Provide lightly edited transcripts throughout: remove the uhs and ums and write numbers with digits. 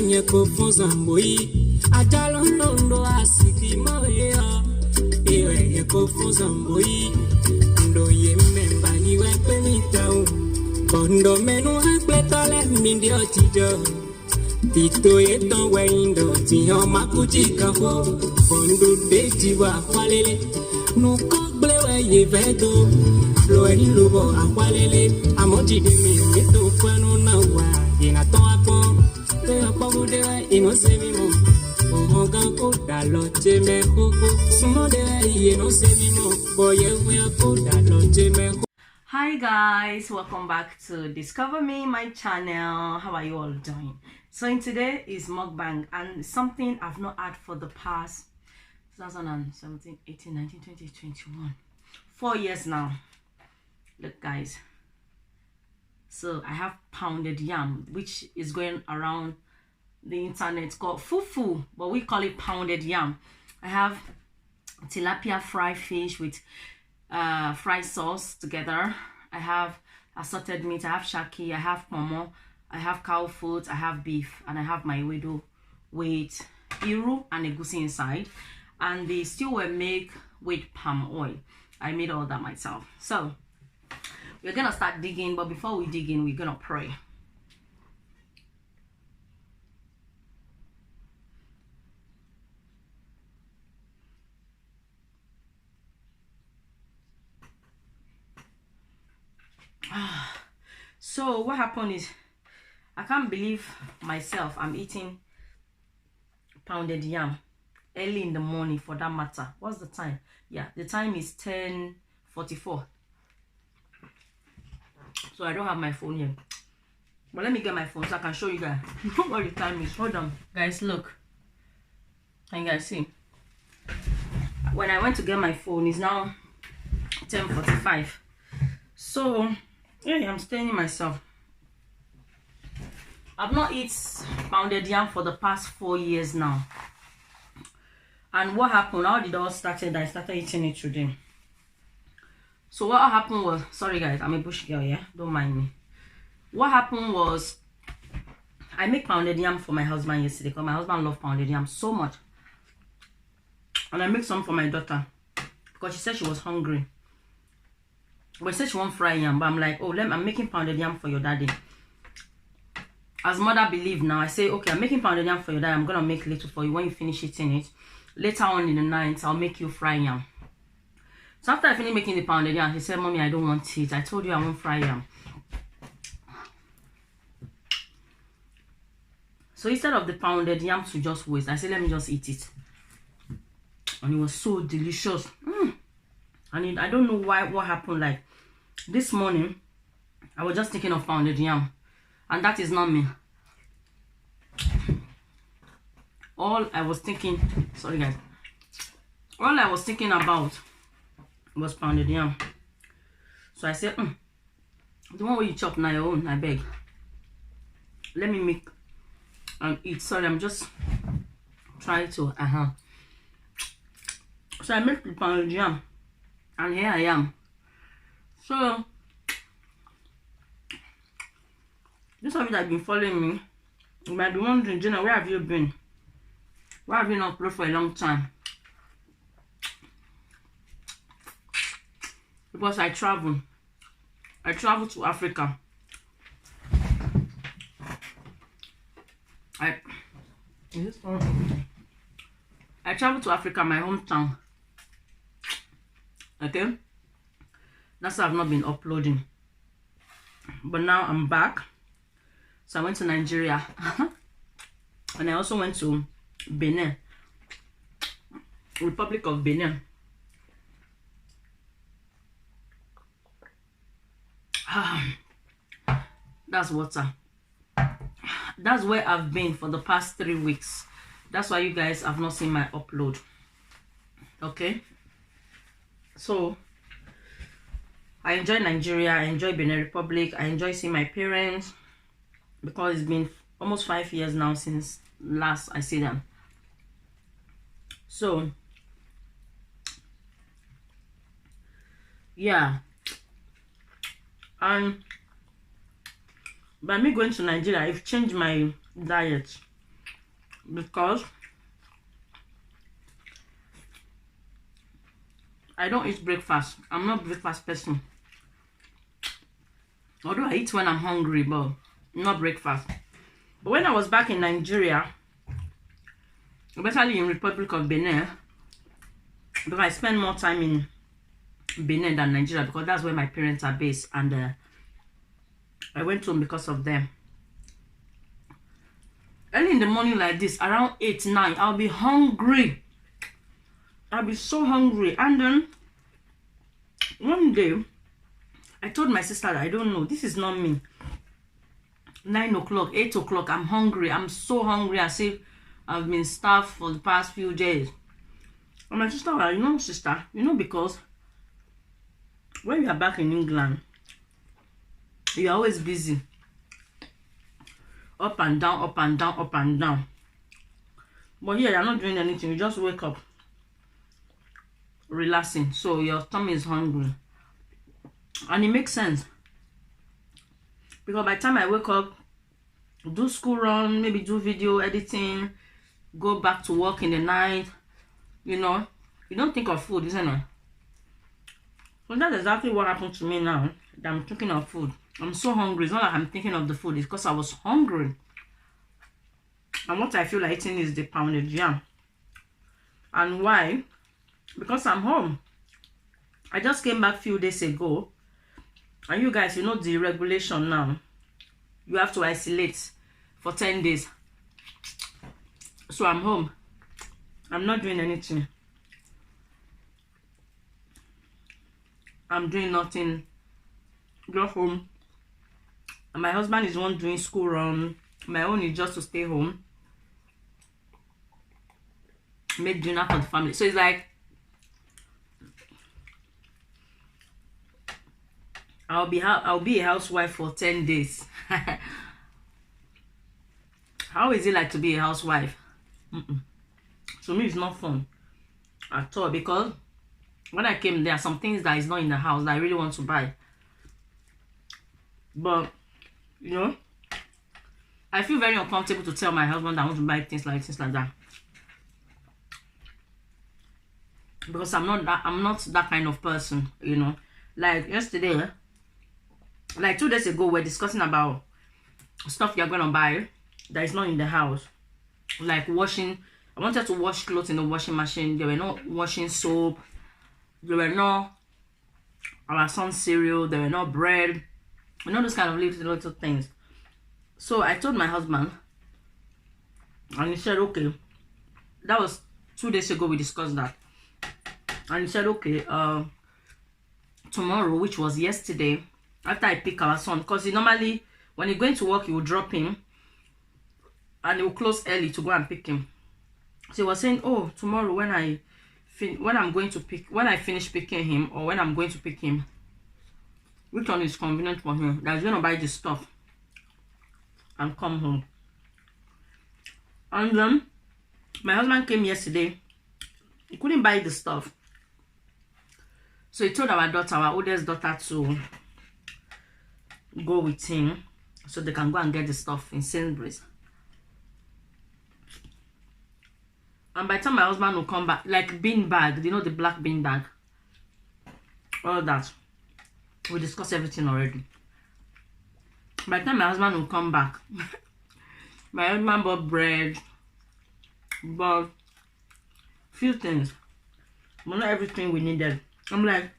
nye kofonza mboi ajalo ndo asiki moyo iwe nye kofonza mboi ndo yememba niwe penitao kondo menu hakletole mindi otijo tito eton weindo tiyan makujika ho kondo deji wa kwalele nuko glewe yevedo Lori lubo akwalele amojide mi meto kwanu na wa ina to apon te apawo de ino se mi mo o gan ko da lo je me koko sumo de ino se mi mo boye we ko da lo je me. Hi guys, welcome back to Discover Me, my channel. How are you all doing? So in today is mukbang, and something I've not had for the past 2017, 18, 19, 20, 21, 4 years now. Look guys, so I have pounded yam, which is going around the internet, called fufu, but we call it pounded yam. I have tilapia fried fish with fried sauce together. I have assorted meat, I have shaki, I have pomo, I have cow foot, I have beef, and I have my Ewedu with iru and egusi inside, and the stew were made with palm oil. I made all that myself. So we're gonna start digging, but before we dig in, we're gonna pray. So what happened is, I can't believe myself, I'm eating pounded yam early in the morning, for that matter. What's the time? Yeah, the time is 10:44. So I don't have my phone here, but let me get my phone so I can show you guys what the time is. Hold on guys, look, can you guys see? When I went to get my phone, it's now 10:45. So yeah, I'm staying myself. I've not eaten pounded yam for the past 4 years now. And what happened, how did it all started? I started eating it today. So what happened was, sorry guys, I'm a bush girl, yeah, don't mind me. What happened was, I make pounded yam for my husband yesterday, because my husband loves pounded yam so much. And I make some for my daughter, because she said she was hungry. But she said she won't fry yam, but I'm like, oh, I'm making pounded yam for your daddy. As mother believe now, I say, okay, I'm making pounded yam for your daddy, I'm gonna make little for you. When you finish eating it, later on in the night, I'll make you fry yam. So after I finished making the pounded yam, she said, Mommy, I don't want it. I told you I won't fry yam. So instead of the pounded yam to just waste, I said, let me just eat it. And it was so delicious. And I don't know what happened. Like this morning, I was just thinking of pounded yam. And that is not me. All I was thinking, sorry guys. All I was thinking about was pounded yam. So I said, the one where you chop now your own, I beg. Let me make and eat. Sorry, I'm just trying to So I make the pounded yam, and here I am. So those of you that have been following me, you might be wondering, Jenna, where have you been? Why have you not uploaded for a long time? Because I travel to Africa. I travel to Africa, my hometown. Okay, that's why I've not been uploading. But now I'm back. So I went to Nigeria, and I also went to Benin, Republic of Benin. That's water. That's where I've been for the past 3 weeks. That's why you guys have not seen my upload. Okay, so I enjoy Nigeria, I enjoy Benin Republic, I enjoy seeing my parents, because it's been almost 5 years now since last I see them. So yeah, and by me going to Nigeria, I've changed my diet. because I don't eat breakfast. I'm not a breakfast person. Although I eat when I'm hungry, but not breakfast. But when I was back in Nigeria, especially in Republic of Benin, because I spend more time in Benin than Nigeria because that's where my parents are based, and I went home because of them. Early in the morning like this, around 8, 9, I'll be hungry. I'll be so hungry. And then one day, I told my sister that I don't know, this is not me. 9 o'clock, 8 o'clock, I'm hungry. I'm so hungry as if I've been starved for the past few days. And my sister was like, you know, sister, you know, because when you are back in England, you're always busy. Up and down, up and down, up and down. But here, you're not doing anything. You just wake up, relaxing. So your tummy is hungry. And it makes sense. Because by the time I wake up, do school run, maybe do video editing, go back to work in the night, you know, you don't think of food, isn't it? So that's exactly what happened to me now that I'm thinking of food. I'm so hungry. It's not like I'm thinking of the food. It's because I was hungry. And what I feel like eating is the pounded yam. And why? Because I'm home. I just came back a few days ago. And you guys, you know the regulation now. You have to isolate for 10 days. So I'm home. I'm not doing anything. I'm doing nothing. Go home. And my husband is one doing school run. My own is just to stay home. Make dinner for the family. So it's like I'll be a housewife for 10 days. How is it like to be a housewife? To me, it's not fun at all, because when I came there, some things that is not in the house that I really want to buy. But, you know, I feel very uncomfortable to tell my husband that I want to buy things like that. Because I'm not that kind of person, you know. Like yesterday, like 2 days ago, we're discussing about stuff you're gonna buy that is not in the house. Like washing. I wanted to wash clothes in the washing machine. They were not washing soap. There were no our son's cereal. There were no bread. You know, those kind of little things. So I told my husband, and he said, okay. That was 2 days ago we discussed that. And he said, okay, tomorrow, which was yesterday, after I pick our son, because he normally, when he's going to work, he will drop him and he will close early to go and pick him. So he was saying, oh, tomorrow when I finish picking him, or when I'm going to pick him, which one is convenient for him, that he's going to buy this stuff and come home. And then my husband came yesterday. He couldn't buy the stuff. So he told our daughter, our oldest daughter, to go with him so they can go and get the stuff in Sainsbury's. And by the time my husband will come back, like bean bag, you know, the black bean bag, all that, we discussed everything already. By the time my husband will come back, my husband bought bread, bought few things, but not everything we needed. I'm like,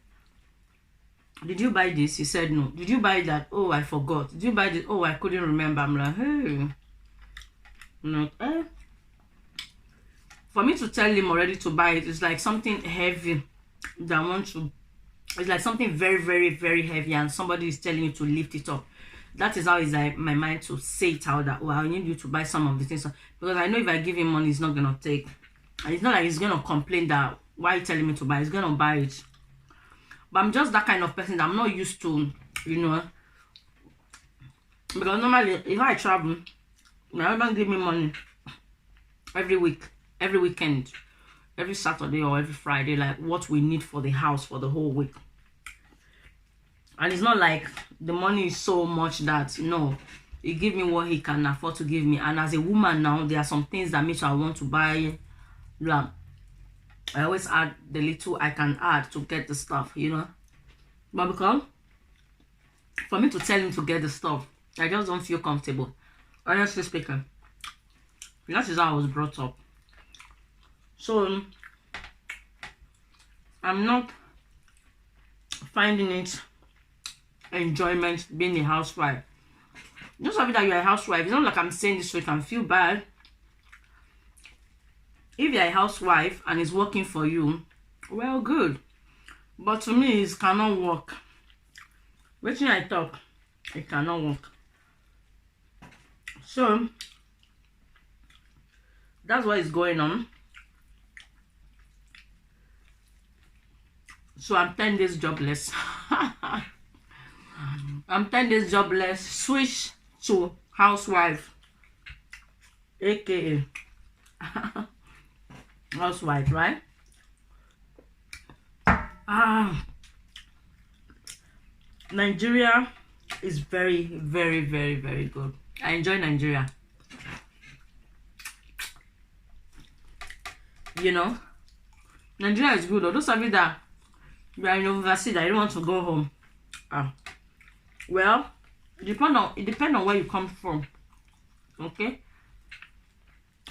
did you buy this? He said no. Did you buy that? Oh, I forgot. Did you buy this? Oh, I couldn't remember. I'm like, hey. I'm like, eh. For me to tell him already to buy it, it's like something heavy that I want to. It's like something very, very, very heavy, and somebody is telling you to lift it up. That is how it's like my mind to say it out that, oh, I need you to buy some of the things, because I know if I give him money, he's not gonna take. And it's not like he's gonna complain that why are you telling me to buy? He's gonna buy it. But I'm just that kind of person that I'm not used to, you know. Because normally, if I travel, my husband give me money every week, every weekend, every Saturday or every Friday, like what we need for the house for the whole week. And it's not like the money is so much that, no, he give me what he can afford to give me. And as a woman now, there are some things that makes I want to buy. Yeah, I always add the little I can add to get the stuff, you know. But because for me to tell him to get the stuff, I just don't feel comfortable. Honestly speaking, that is how I was brought up. So I'm not finding it enjoyment being a housewife. Just having that you're a housewife, it's not like I'm saying this so you can feel bad. If you're a housewife and it's working for you, well, good. But to me, it cannot work. Waiting I talk, it cannot work. So that's what is going on. So I'm 10 days jobless. I'm 10 days jobless. Switch to housewife, aka housewife, right? Nigeria is very, very, very, very good. I enjoy Nigeria. You know, Nigeria is good. Although something that you are in overseas, I don't want to go home. Well, it depends on where you come from. Okay.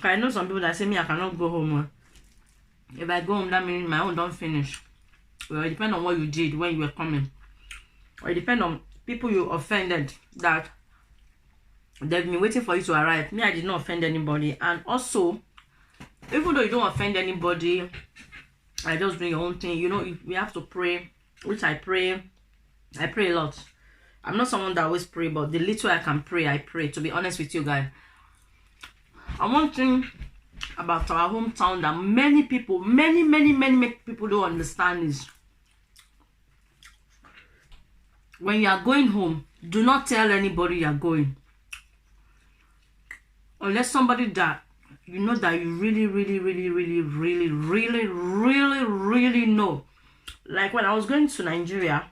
I know some people that say me I cannot go home. If I go home, that means my own don't finish. Well, it depends on what you did when you were coming. Or it depends on people you offended that they've been waiting for you to arrive. Me, I did not offend anybody. And also, even though you don't offend anybody, I just do your own thing. You know, we have to pray, which I pray. I pray a lot. I'm not someone that always pray, but the little I can pray, I pray. To be honest with you guys. And one thing about our hometown that many people, many people don't understand is when you are going home, do not tell anybody you are going. Unless somebody that you know that you really know. Like when I was going to Nigeria,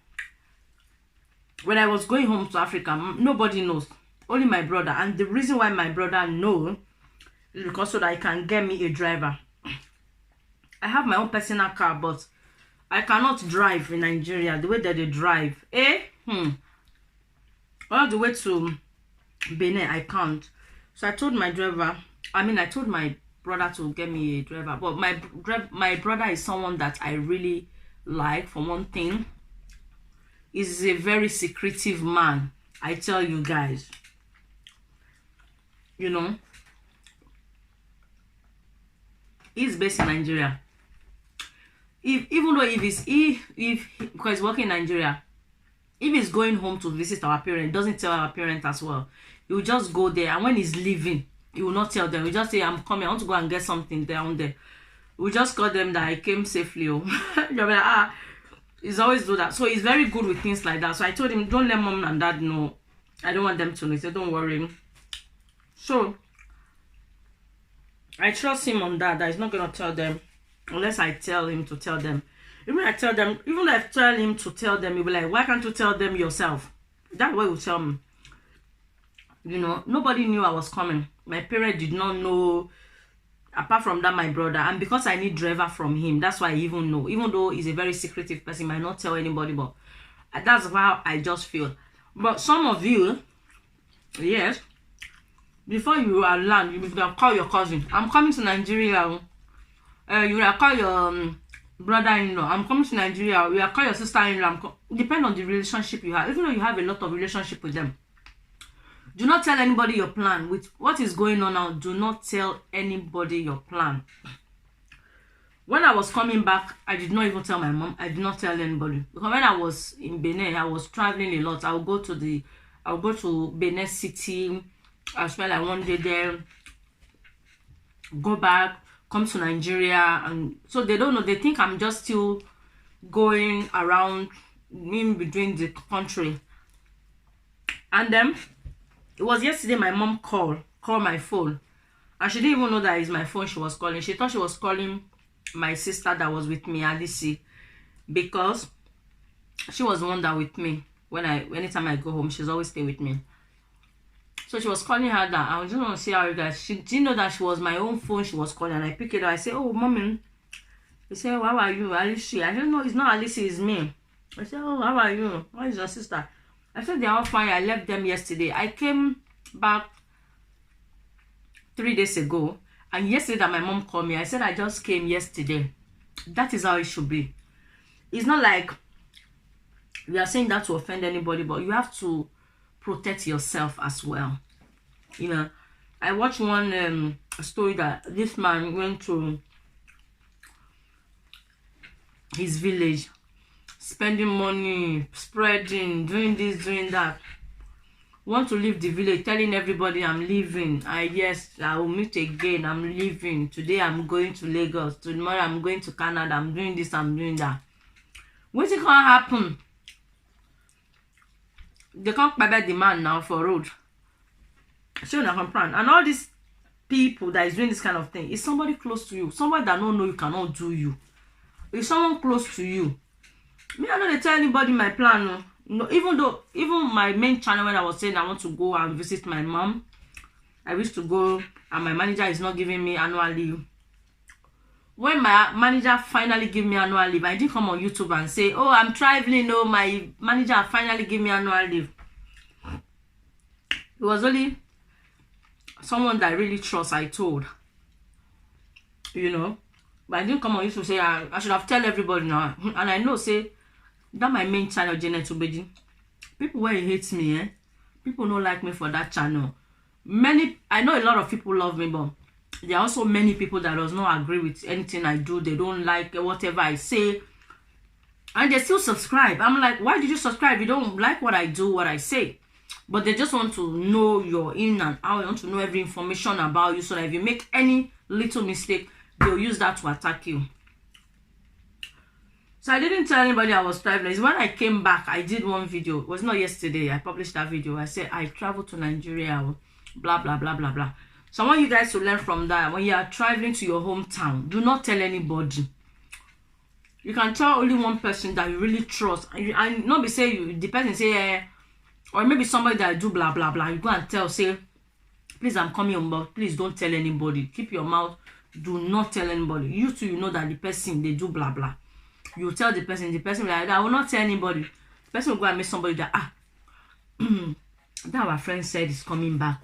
when I was going home to Africa, nobody knows. Only my brother. And the reason why my brother knows is because so that I can get me a driver. I have my own personal car, but I cannot drive in Nigeria the way that they drive. All the way to Benin, I can't. So I told my driver, I told my brother to get me a driver. But my brother is someone that I really like, for one thing. He's a very secretive man, I tell you guys. You know, he's based in Nigeria. Because he's working in Nigeria, if he's going home to visit our parents, doesn't tell our parents as well. He will just go there, and when he's leaving, he will not tell them. He will just say, I'm coming, I want to go and get something down there. We just call them that I came safely. You'll be like, he's always do that. So he's very good with things like that. So I told him, don't let mom and dad know. I don't want them to know. He said, don't worry. So I trust him on that he's not going to tell them unless I tell him to tell them. Even if I tell him to tell them, he'll be like, why can't you tell them yourself? That's what he will tell me. You know, nobody knew I was coming. My parents did not know, apart from that, my brother. And because I need driver from him, that's why I even know. Even though he's a very secretive person, he might not tell anybody, but that's how I just feel. But some of you, yes, before you land, you will call your cousin. I'm coming to Nigeria. You will call your brother-in-law. I'm coming to Nigeria. You will call your sister-in-law. Depend on the relationship you have. Even though you have a lot of relationship with them, do not tell anybody your plan. With what is going on now, do not tell anybody your plan. When I was coming back, I did not even tell my mom. I did not tell anybody. Because when I was in Benin, I was traveling a lot. I would go to Benin City. I spent like one day there, go back, come to Nigeria, and so they don't know. They think I'm just still going around in between the country. And then it was yesterday my mom called my phone, and she didn't even know that it's my phone she was calling. She thought she was calling my sister that was with me, Alice, because she was the one that with me anytime I go home. She's always stay with me. So she was calling her that. I just want to see how you guys. She didn't know that she was my own phone. She was calling, and I pick it up. I say, "Oh, mommy." They say, "How are you, Alice?" I said, "No, it's not Alice. It's me." I said, "Oh, how are you? What is your sister?" I said, "They're all fine. I left them yesterday. I came back 3 days ago, and yesterday that my mom called me, I said I just came yesterday." That is how it should be. It's not like we are saying that to offend anybody, but you have to protect yourself as well. You know, I watched one story that this man went to his village, spending money, spreading, doing this, doing that. Want to leave the village, telling everybody I'm leaving. Yes, I will meet again. I'm leaving. Today I'm going to Lagos. Tomorrow I'm going to Canada. I'm doing this, I'm doing that. What's it gonna happen? They can't buy the man now for road. So now comprehend. And all these people that is doing this kind of thing is somebody close to you. Somebody that don't know you cannot do you. It's someone close to you. Me, I don't tell anybody my plan. No. No, even my main channel, when I was saying I want to go and visit my mom, I wish to go, and my manager is not giving me annual leave. When my manager finally gave me annual leave, I didn't come on YouTube and say, "Oh, I'm traveling." No, my manager finally gave me annual leave. It was only someone that I really trust I told, you know. But I didn't come on YouTube to say I should have tell everybody now. And I know, say, that my main channel, Janet Obeji, people where hate me, people don't like me for that channel. I know a lot of people love me, but there are also many people that does not agree with anything I do. They don't like whatever I say, and they still subscribe. I'm like, why did you subscribe? You don't like what I do, what I say. But they just want to know your in and out. They want to know every information about you, so that if you make any little mistake, they'll use that to attack you. So I didn't tell anybody I was traveling. When I came back, I did one video. It was not yesterday. I published that video. I said I traveled to Nigeria, blah, blah, blah, blah, blah. So I want you guys to learn from that. When you are traveling to your hometown, do not tell anybody. You can tell only one person that you really trust. And not be say the person say, or maybe somebody that do blah, blah, blah. You go and tell, say, "Please, I'm coming home, but please don't tell anybody." Keep your mouth. Do not tell anybody. You too, you know that the person, they do blah, blah. You tell the person will like, "I will not tell anybody." The person will go and meet somebody that, that our friend said is coming back,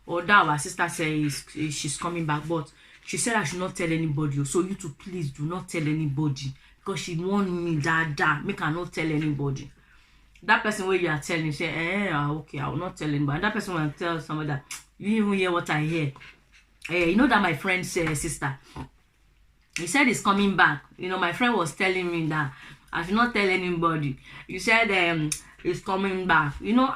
or that our sister says she's coming back, but she said I should not tell anybody. So you too, please do not tell anybody, because she warned me that make her not tell anybody. That person where you are telling, say, okay, I will not tell anybody. And that person will tell somebody that, "You didn't even hear what I hear. You know that my friend's sister, he said he's coming back. You know, my friend was telling me that I should not tell anybody. You said he's coming back. You know,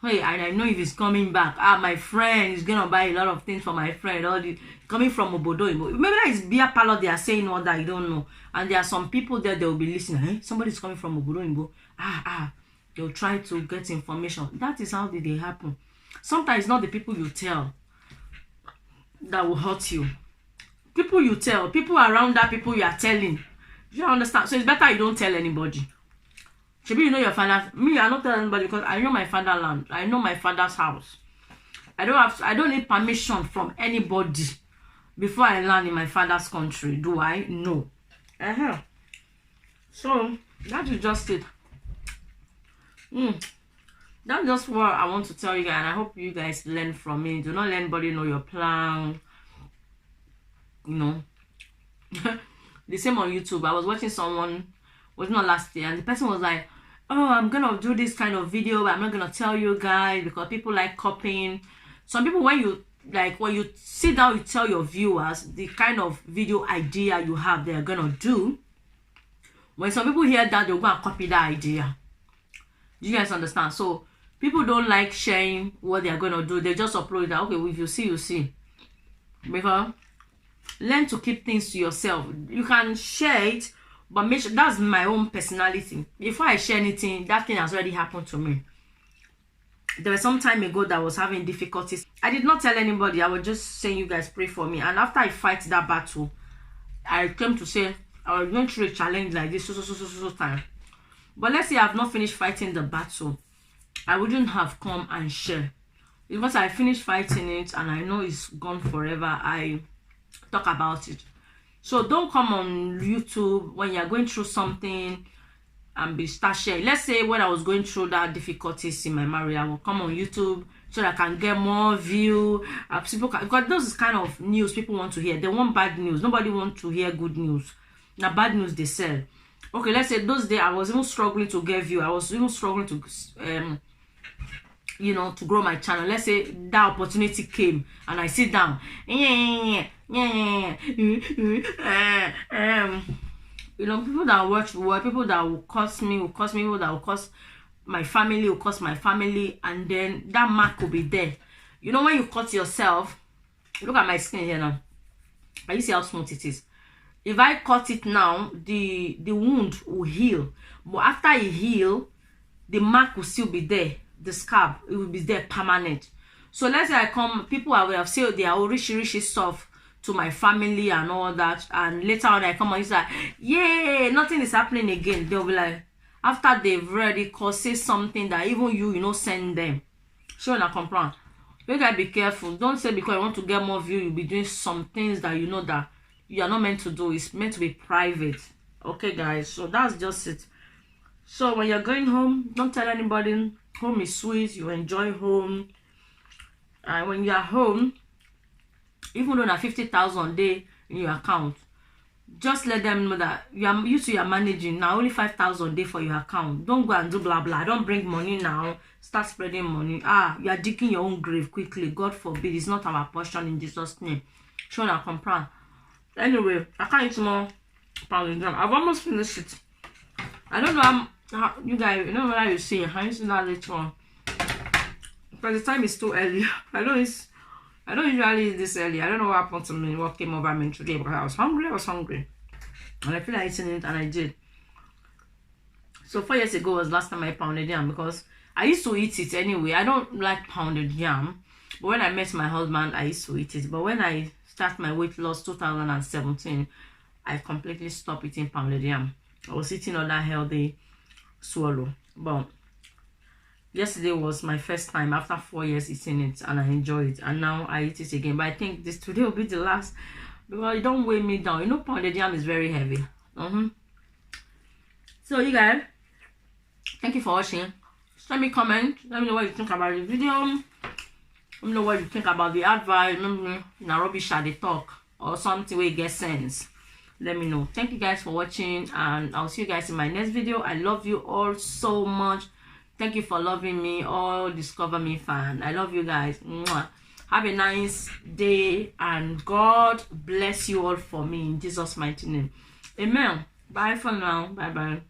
hey, I know if he's coming back. My friend is gonna buy a lot of things for my friend. All the coming from Obodo. Maybe that is beer parlor. They are saying all that you don't know. And there are some people there. They will be listening. Hey, somebody's coming from Obodo. They'll try to get information. That is how they happen. Sometimes it's not the people you tell that will hurt you. People you tell, people around that people you are telling. You understand? So it's better you don't tell anybody. Maybe you know your father. Me, I don't tell anybody because I know my fatherland. I know my father's house. I don't need permission from anybody before I land in my father's country. Do I? No. So that is just it. That's just what I want to tell you guys, and I hope you guys learn from me. Do not let anybody know your plan. You know. The same on YouTube. I was watching someone, was not last year, and the person was like, "Oh, I'm gonna do this kind of video, but I'm not gonna tell you guys because people like copying." Some people, when you sit down, you tell your viewers the kind of video idea you have, they're gonna do. When some people hear that, they'll go and copy that idea. Do you guys understand? So people don't like sharing what they're gonna do. They just upload that. Okay, well, if you see, you see. Because learn to keep things to yourself. You can share it, but make sure that's my own personality. Before I share anything, that thing has already happened to me. There was some time ago that I was having difficulties. I did not tell anybody. I was just saying, "You guys pray for me." And after I fight that battle, I came to say I was going through a challenge like this so time. But let's say I've not finished fighting the battle, I wouldn't have come and share. Once I finish fighting it and I know it's gone forever, I talk about it. So don't come on YouTube when you're going through something and start sharing. Let's say when I was going through that difficulties in my marriage, I will come on YouTube so that I can get more view. Because those is kind of news people want to hear. They want bad news. Nobody wants to hear good news. Now bad news they sell. Okay, let's say those days I was even struggling to get view. I was even struggling to to grow my channel. Let's say that opportunity came and I sit down. People that watch work, people that will curse me, people that will curse my family, and then that mark will be there. When you cut yourself, look at my skin here now. Can you see how smooth it is? If I cut it now, the wound will heal. But after it heal, the mark will still be there. The scab, it will be there permanent. So let's say I come, people will have said they are rich stuff to my family and all that, and later on I come and it's like, yeah, nothing is happening again. They'll be like, after they've already say something that even you send them. Sure, na comprend. You gotta be careful. Don't say because you want to get more view, you'll be doing some things that that you are not meant to do. It's meant to be private. Okay, guys. So that's just it. So when you're going home, don't tell anybody. Home is sweet. You enjoy home. And when you're home, even though na 50,000 a day in your account, just let them know that you are managing now only 5,000 a day for your account. Don't go and do blah blah. Don't bring money now. Start spreading money. You are digging your own grave quickly. God forbid. It's not our portion in Jesus' name. Sure, I comprend. Anyway, I can't eat more pounded jam. I've almost finished it. I don't know how you guys, what you see. How you see that later on? Because the time is too early. I don't usually eat this early. I don't know what happened to me, what came over me today, but I was hungry. And I feel like eating it, and I did. So 4 years ago was last time I pounded yam, because I used to eat it anyway. I don't like pounded yam. But when I met my husband, I used to eat it. But when I started my weight loss 2017, I completely stopped eating pounded yam. I was eating other healthy swallow. But yesterday was my first time after 4 years eating it, and I enjoyed it, and now I eat it again. But I think today will be the last, because it don't weigh me down. Pounded yam is very heavy. So you guys, thank you for watching. Send me comment. Let me know what you think about the video. Let me know what you think about the advice. Remember, Nairobi shall they talk or something where it gets sense. Let me know. Thank you guys for watching, and I'll see you guys in my next video. I love you all so much. Thank you for loving me, all Discover Me fan. I love you guys. Mwah. Have a nice day, and God bless you all for me in Jesus' mighty name. Amen. Bye for now. Bye bye.